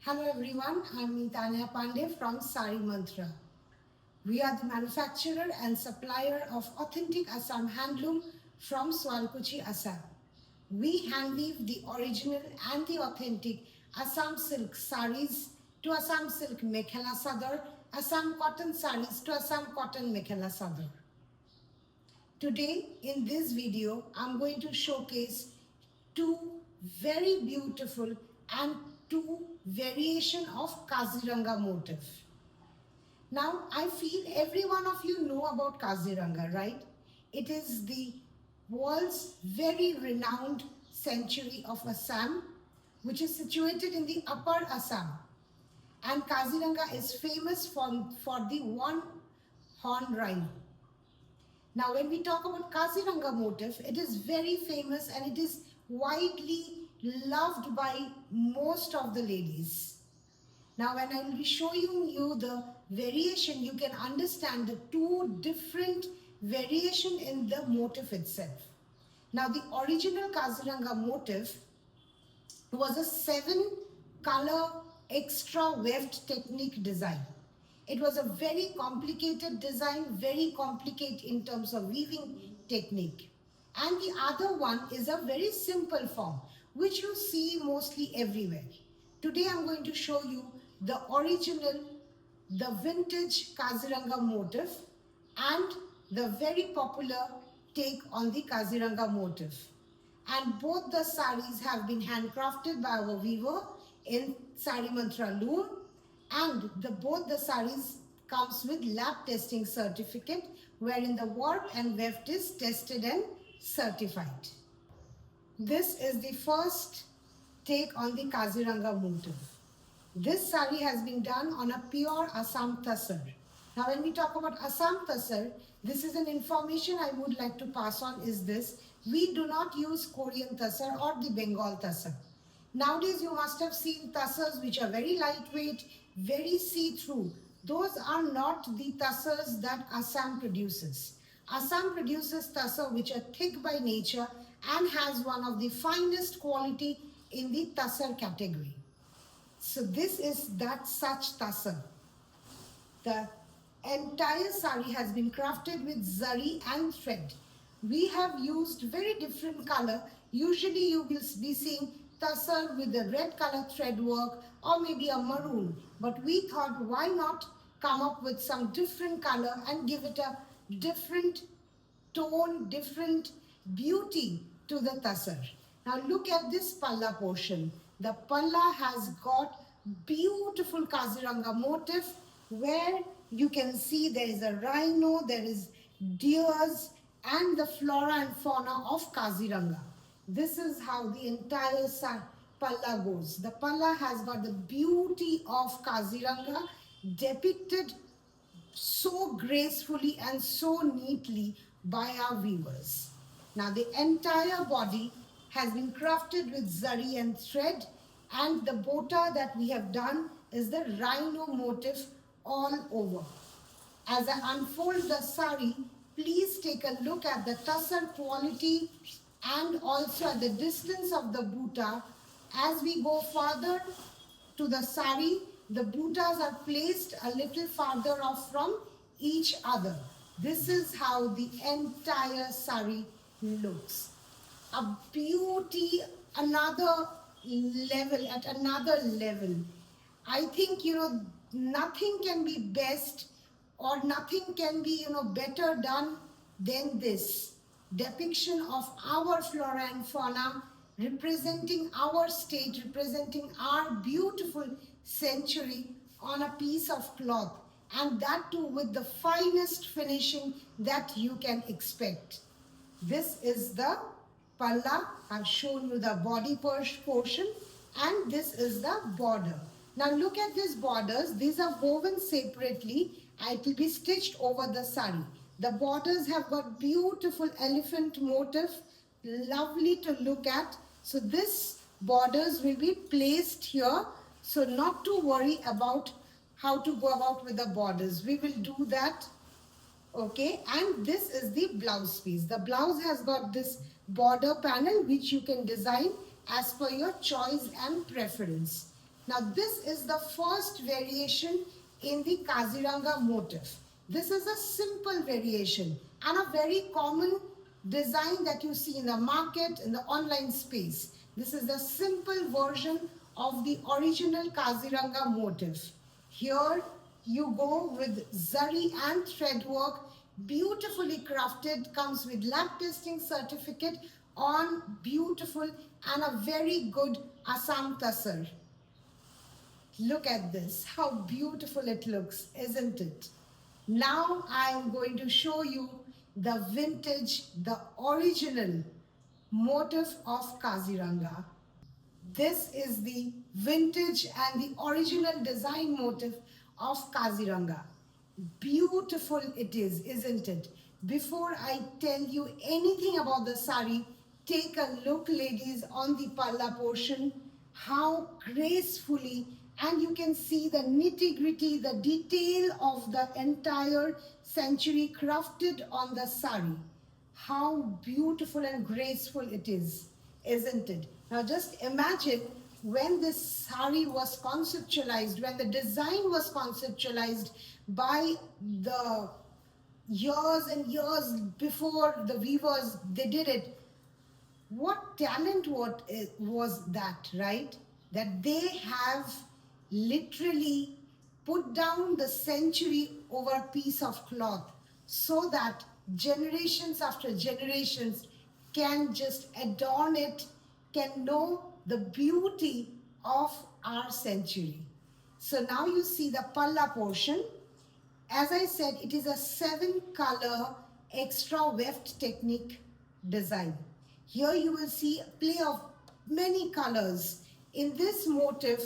Hello everyone, I'm Tanya Pandey from Sari Mantra. We are the manufacturer and supplier of authentic Assam handloom from Swalkuchi, Assam. We handweave the original and the authentic Assam silk saris to Assam silk mekhela sadar, Assam cotton saris to Assam cotton mekhela sadar. Today in this video, I'm going to showcase two very beautiful and two variation of Kaziranga motif. Now, I feel every one of you know about Kaziranga, right? It is the world's very renowned sanctuary of Assam, which is situated in the upper Assam. And Kaziranga is famous for the one horn rhino. Now, when we talk about Kaziranga motif, it is very famous and it is widely loved by most of the ladies. Now, when I will be showing you the variation, you can understand the two different variation in the motif itself. Now, the original Kaziranga motif was a 7-color extra weft technique design. It was a very complicated design, very complicated in terms of weaving technique. And the other one is a very simple form, which you see mostly everywhere. Today I'm going to show you the original, the vintage Kaziranga motif and the very popular take on the Kaziranga motif. And both the saris have been handcrafted by our weaver in Sari Mantra loom, and both the saris comes with lab testing certificate wherein the warp and weft is tested and certified. This is the first take on the Kaziranga motif. This sari has been done on a pure Assam Tassar. Now when we talk about Assam Tassar, this is an information I would like to pass on is this. We do not use Korean Tassar or the Bengal Tassar. Nowadays you must have seen tassars which are very lightweight, very see-through. Those are not the tassars that Assam produces. Assam produces tassar which are thick by nature and has one of the finest quality in the tassar category. So this is that such tassar. The entire sari has been crafted with zari and thread. We have used very different color. Usually you will be seeing tassar with a red color thread work or maybe a maroon. But we thought why not come up with some different color and give it a different tone, different beauty to the tassar. Now look at this palla portion. The palla has got beautiful Kaziranga motif where you can see there is a rhino, there is deers and the flora and fauna of Kaziranga. This is how the entire palla goes. The palla has got the beauty of Kaziranga depicted so gracefully and so neatly by our weavers. Now the entire body has been crafted with zari and thread, and the bota that we have done is the rhino motif all over. As I unfold the sari, please take a look at the tassar quality and also at the distance of the bota. As we go further to the sari, the butas are placed a little farther off from each other. This is how the entire sari looks. A beauty, another level, at another level. I think, nothing can be best or nothing can be, better done than this depiction of our flora and fauna representing our state, representing our beautiful century on a piece of cloth, and that too with the finest finishing that you can expect. This is the palla. I've shown you the body portion, and this is the border. Now look at these borders. These are woven separately and it will be stitched over the sari. The borders have got beautiful elephant motif, lovely to look at. So this borders will be placed here. So not to worry about how to go about with the borders. We will do that. Okay, and this is the blouse piece. The blouse has got this border panel which you can design as per your choice and preference. Now this is the first variation in the Kaziranga motif. This is a simple variation and a very common design that you see in the market, in the online space. This is the simple version of the original Kaziranga motif. Here you go with zari and thread work, beautifully crafted, comes with lab testing certificate on beautiful and a very good Assam Tasar. Look at this, how beautiful it looks, isn't it? Now I am going to show you the vintage, the original motif of Kaziranga. This is the vintage and the original design motif of Kaziranga. Beautiful it is, isn't it? Before I tell you anything about the sari, take a look, ladies, on the palla portion, how gracefully, and you can see the nitty-gritty, the detail of the entire century crafted on the sari. How beautiful and graceful it is, isn't it? Now just imagine when this sari was conceptualized, when the design was conceptualized by the years and years before the weavers, they did it. What talent was that, right? That they have literally put down the century over a piece of cloth so that generations after generations can just adorn it, can know the beauty of our century. So now you see the palla portion. As I said, it is a 7-color extra weft technique design. Here you will see a play of many colors. In this motif,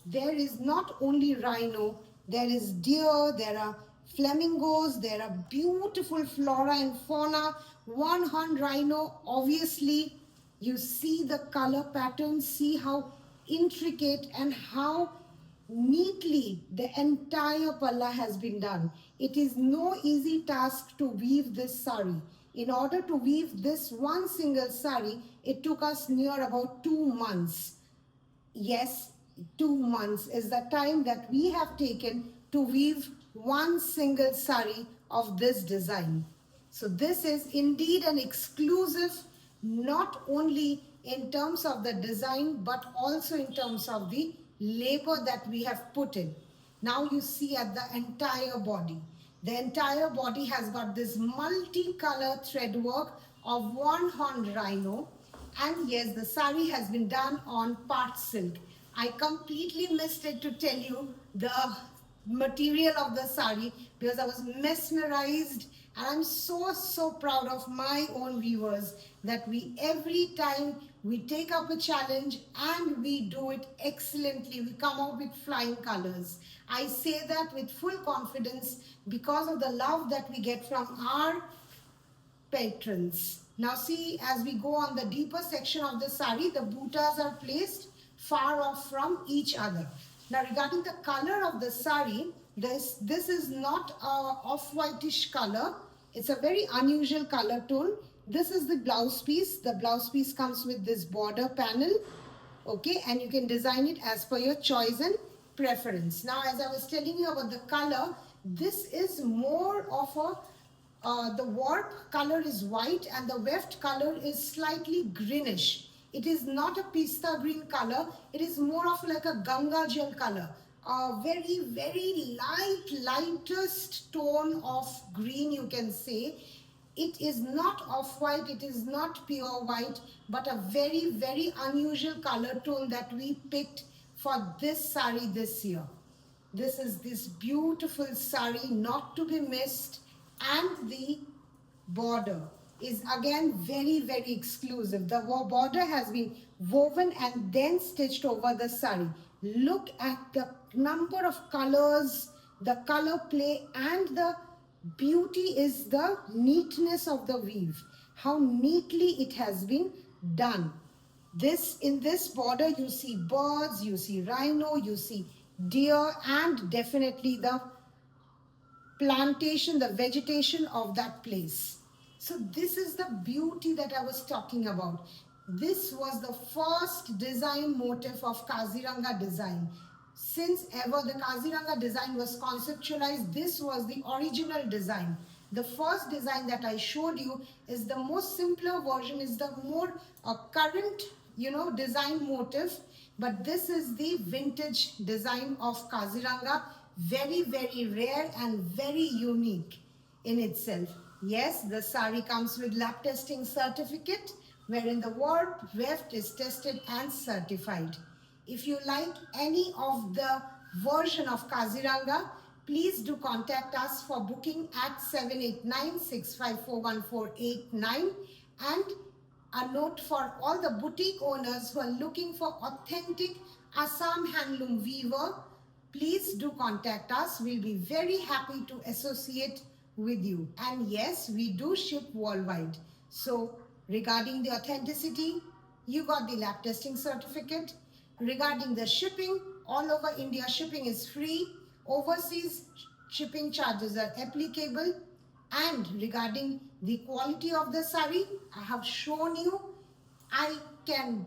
there is not only rhino, there is deer, there are flamingos, there are beautiful flora and fauna, one-horned rhino. Obviously, you see the color pattern, see how intricate and how neatly the entire palla has been done. It is no easy task to weave this sari. In order to weave this one single sari, it took us near about 2 months. Yes, 2 months is the time that we have taken to weave one single sari of this design. So this is indeed an exclusive, not only in terms of the design, but also in terms of the labor that we have put in. Now you see at the entire body. The entire body has got this multi-color thread work of one-horned rhino. And yes, the sari has been done on part silk. I completely missed it to tell you the material of the sari because I was mesmerized, and I'm so proud of my own viewers that every time we take up a challenge and we do it excellently, we come out with flying colors. I say that with full confidence because of the love that we get from our patrons. Now see, as we go on the deeper section of the sari, the buttas are placed far off from each other. Now regarding the color of the sari, this is not a off-whitish color. It's a very unusual color tone. This is the blouse piece. The blouse piece comes with this border panel. Okay, and you can design it as per your choice and preference. Now, as I was telling you about the color, this is more of a, the warp color is white and the weft color is slightly greenish. It is not a pista green color. It is more of like a Ganga Jal color. A very lightest tone of green, you can say. It is not off-white, it is not pure white, but a very unusual color tone that we picked for this sari this year. This is this beautiful sari, not to be missed, and the border is again very exclusive. The border has been woven and then stitched over the sari. Look at the number of colors, the color play, and the beauty is the neatness of the weave. How neatly it has been done. In this border you see birds, you see rhino, you see deer, and definitely the plantation, the vegetation of that place. So this is the beauty that I was talking about. This was the first design motif of Kaziranga design. Since ever the Kaziranga design was conceptualized, this was the original design. The first design that I showed you is the most simpler version, is the more current, design motif. But this is the vintage design of Kaziranga. Very, very rare and very unique in itself. Yes, the sari comes with lab testing certificate wherein the warp weft is tested and certified. If you like any of the version of Kaziranga, please do contact us for booking at 789-654-1489. And a note for all the boutique owners who are looking for authentic Assam handloom weaver, please do contact us. We'll be very happy to associate with you. And yes, we do ship worldwide. So regarding the authenticity, you got the lab testing certificate. Regarding the shipping, all over India shipping is free. Overseas shipping charges are applicable. And regarding the quality of the sari, I have shown you. I can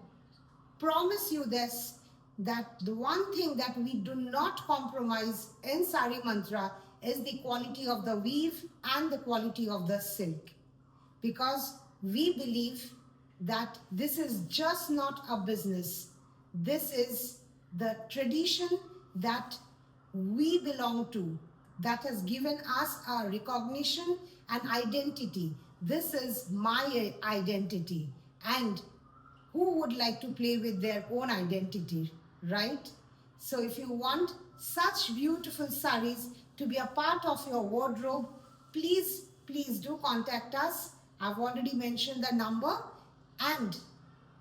promise you this, that the one thing that we do not compromise in Sari Mantra is the quality of the weave and the quality of the silk. Because we believe that this is just not a business. This is the tradition that we belong to, that has given us a recognition and identity. This is my identity. And who would like to play with their own identity, right? So if you want such beautiful saris to be a part of your wardrobe, please do contact us. I've already mentioned the number. And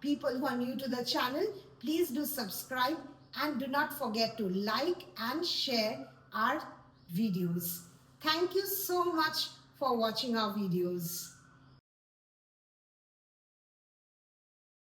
people who are new to the channel, please do subscribe and do not forget to like and share our videos. Thank you so much for watching our videos.